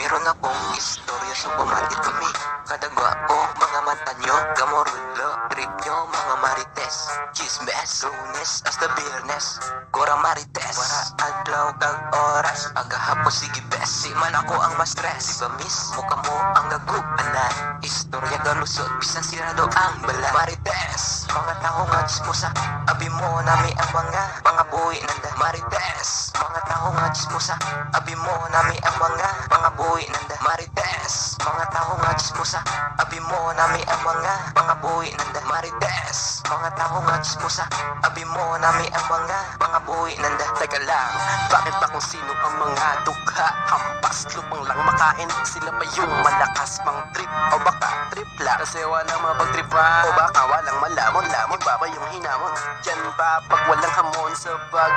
Mayroon akong istorya sa pumalit kami. Kadagwa ko mga mata nyo, gamorudlo, trip nyo mga marites. Chismes, lunes, hasta biyernes, kora marites. Wara adlaw kag oras, agahapon sige best. Di man ako ang ma-stress, diba miss? Mukha mo ang gagupanan. Istorya galusot, bisan sirado ang balat. Marites, mga tao nga chismosa, abi mo nami ang mga buhi nanda. Marites, mga tao nga chismosa, abi mo nami ang mga buhi nanda. Marites, mga tao nga chismosa, abi mo nami ang mga buhi nanda. Marites, mga tao nga chismosa, abi mo nami ang mga buhi nanda. Teka lang, bakit ba kung sino ang mga dugha? Hampas lupang lang makain, sila pa yung malakas mang trip. O baka trip lang kasi walang mapagtripan. O baka walang malamon-lamon, iba ba yung hinamon? Yan ba pag walang hamon sa bag?